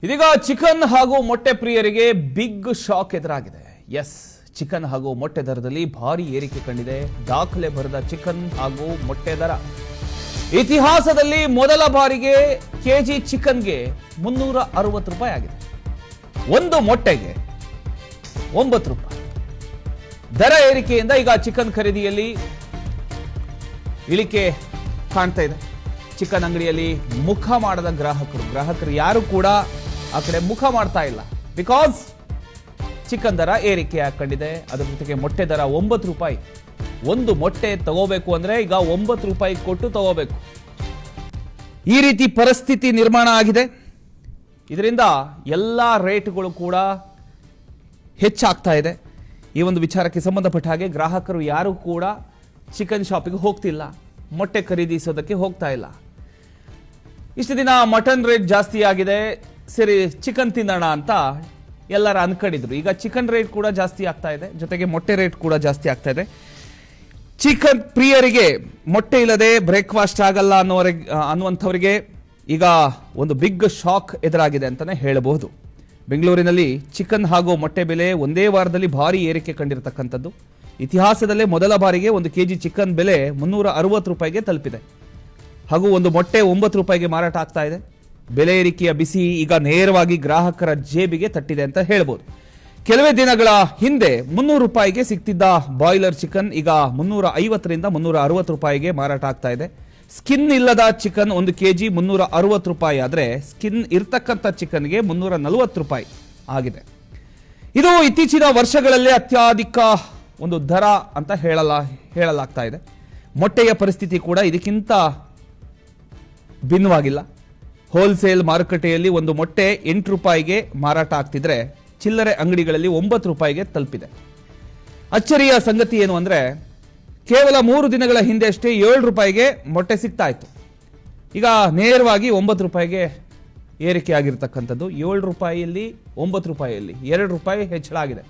ಇದೀಗ ಚಿಕನ್ ಹಾಗೂ ಮೊಟ್ಟೆ ಪ್ರಿಯರಿಗೆ ಬಿಗ್ ಶಾಕ್ ಎದುರಾಗಿದೆ. ಎಸ್, ಚಿಕನ್ ಹಾಗೂ ಮೊಟ್ಟೆ ದರದಲ್ಲಿ ಭಾರಿ ಏರಿಕೆ ಕಂಡಿದೆ. ದಾಖಲೆ ಬರೆದ ಚಿಕನ್ ಹಾಗೂ ಮೊಟ್ಟೆ ದರ ಇತಿಹಾಸದಲ್ಲಿ ಮೊದಲ ಬಾರಿಗೆ ಕೆಜಿ ಚಿಕನ್ಗೆ 360 ರೂಪಾಯಿ ಆಗಿದೆ. ಒಂದು ಮೊಟ್ಟೆಗೆ 9 ರೂಪಾಯಿ ದರ ಏರಿಕೆಯಿಂದ ಈಗ ಚಿಕನ್ ಖರೀದಿಯಲ್ಲಿ ಇಳಿಕೆ ಕಾಣ್ತಾ ಇದೆ. ಚಿಕನ್ ಅಂಗಡಿಯಲ್ಲಿ ಮುಖ ಮಾಡದ ಗ್ರಾಹಕರು ಯಾರು ಕೂಡ ಆ ಕಡೆ ಮುಖ ಮಾಡ್ತಾ ಇಲ್ಲ. ಬಿಕಾಸ್ ಚಿಕನ್ ದರ ಏರಿಕೆ ಕಂಡಿದೆ. ಅದರ ಜೊತೆಗೆ ಮೊಟ್ಟೆ ದರ 9 ರೂಪಾಯಿ. ಒಂದು ಮೊಟ್ಟೆ ತಗೋಬೇಕು ಅಂದ್ರೆ ಈಗ 9 ರೂಪಾಯಿ ಕೊಟ್ಟು ತಗೋಬೇಕು. ಈ ರೀತಿ ಪರಿಸ್ಥಿತಿ ನಿರ್ಮಾಣ ಆಗಿದೆ. ಇದರಿಂದ ಎಲ್ಲ ರೇಟ್ಗಳು ಕೂಡ ಹೆಚ್ಚಾಗ್ತಾ ಇದೆ. ಈ ಒಂದು ವಿಚಾರಕ್ಕೆ ಸಂಬಂಧಪಟ್ಟ ಹಾಗೆ ಗ್ರಾಹಕರು ಯಾರು ಕೂಡ ಚಿಕನ್ ಶಾಪಿಗೆ ಹೋಗ್ತಿಲ್ಲ, ಮೊಟ್ಟೆ ಖರೀದಿಸೋದಕ್ಕೆ ಹೋಗ್ತಾ ಇಲ್ಲ. ಇಷ್ಟು ದಿನ ಮಟನ್ ರೇಟ್ ಜಾಸ್ತಿ ಆಗಿದೆ, ಸರಿ ಚಿಕನ್ ತಿನ್ನೋಣ ಅಂತ ಎಲ್ಲರ ಅನ್ಕೊಂಡಿದ್ರು. ಈಗ ಚಿಕನ್ ರೇಟ್ ಕೂಡ ಜಾಸ್ತಿ ಆಗ್ತಾ ಇದೆ, ಜೊತೆಗೆ ಮೊಟ್ಟೆ ರೇಟ್ ಕೂಡ ಜಾಸ್ತಿ ಆಗ್ತಾ ಇದೆ. ಚಿಕನ್ ಪ್ರಿಯರಿಗೆ ಮೊಟ್ಟೆ ಇಲ್ಲದೆ ಬ್ರೇಕ್ಫಾಸ್ಟ್ ಆಗಲ್ಲ ಅನ್ನುವಂಥವರಿಗೆ ಈಗ ಒಂದು ಬಿಗ್ ಶಾಕ್ ಎದುರಾಗಿದೆ ಅಂತಾನೆ ಹೇಳಬಹುದು. ಬೆಂಗಳೂರಿನಲ್ಲಿ ಚಿಕನ್ ಹಾಗೂ ಮೊಟ್ಟೆ ಬೆಲೆ ಒಂದೇ ವಾರದಲ್ಲಿ ಭಾರಿ ಏರಿಕೆ ಕಂಡಿರತಕ್ಕಂಥದ್ದು. ಇತಿಹಾಸದಲ್ಲೇ ಮೊದಲ ಬಾರಿಗೆ ಒಂದು ಕೆಜಿ ಚಿಕನ್ ಬೆಲೆ 360 ರೂಪಾಯಿಗೆ ತಲುಪಿದೆ. ಹಾಗೂ ಒಂದು ಮೊಟ್ಟೆ 9 ರೂಪಾಯಿಗೆ ಮಾರಾಟ ಆಗ್ತಾ ಇದೆ. ಬೆಲೆ ಏರಿಕೆಯ ಬಿಸಿ ಈಗ ನೇರವಾಗಿ ಗ್ರಾಹಕರ ಜೇಬಿಗೆ ತಟ್ಟಿದೆ ಅಂತ ಹೇಳ್ಬೋದು. ಕೆಲವೇ ದಿನಗಳ ಹಿಂದೆ 300 ರೂಪಾಯಿಗೆ ಸಿಗ್ತಿದ್ದ ಬಾಯ್ಲರ್ ಚಿಕನ್ ಈಗ 350ರಿಂದ 360 ರೂಪಾಯಿಗೆ ಮಾರಾಟ ಆಗ್ತಾ ಇದೆ. ಸ್ಕಿನ್ ಇಲ್ಲದ ಚಿಕನ್ 1 ಕೆಜಿ 360 ರೂಪಾಯಿ ಆದರೆ ಸ್ಕಿನ್ ಇರ್ತಕ್ಕಂಥ ಚಿಕನ್ಗೆ 340 ರೂಪಾಯಿ ಆಗಿದೆ. ಇದು ಇತ್ತೀಚಿನ ವರ್ಷಗಳಲ್ಲೇ ಅತ್ಯಧಿಕ ಒಂದು ದರ ಅಂತ ಹೇಳಲಾಗ್ತಾ ಇದೆ. ಮೊಟ್ಟೆಯ ಪರಿಸ್ಥಿತಿ ಕೂಡ ಇದಕ್ಕಿಂತ ಭಿನ್ನವಾಗಿಲ್ಲ. ಹೋಲ್ಸೇಲ್ ಮಾರುಕಟ್ಟೆಯಲ್ಲಿ ಒಂದು ಮೊಟ್ಟೆ 8 ರೂಪಾಯಿಗೆ ಮಾರಾಟ ಆಗ್ತಿದ್ರೆ ಚಿಲ್ಲರೆ ಅಂಗಡಿಗಳಲ್ಲಿ 9 ರೂಪಾಯಿಗೆ ತಲುಪಿದೆ. ಅಚ್ಚರಿಯ ಸಂಗತಿ ಏನು ಅಂದ್ರೆ ಕೇವಲ 3 ದಿನಗಳ ಹಿಂದೆ ಅಷ್ಟೇ 7 ರೂಪಾಯಿಗೆ ಮೊಟ್ಟೆ ಸಿಗ್ತಾ ಇತ್ತು. ಈಗ ನೇರವಾಗಿ 9 ರೂಪಾಯಿಗೆ ಏರಿಕೆ ಆಗಿರ್ತಕ್ಕಂಥದ್ದು. 7 ರೂಪಾಯಿಯಲ್ಲಿ 9 ರೂಪಾಯಿಯಲ್ಲಿ 2 ರೂಪಾಯಿ ಹೆಚ್ಚಳ ಆಗಿದೆ.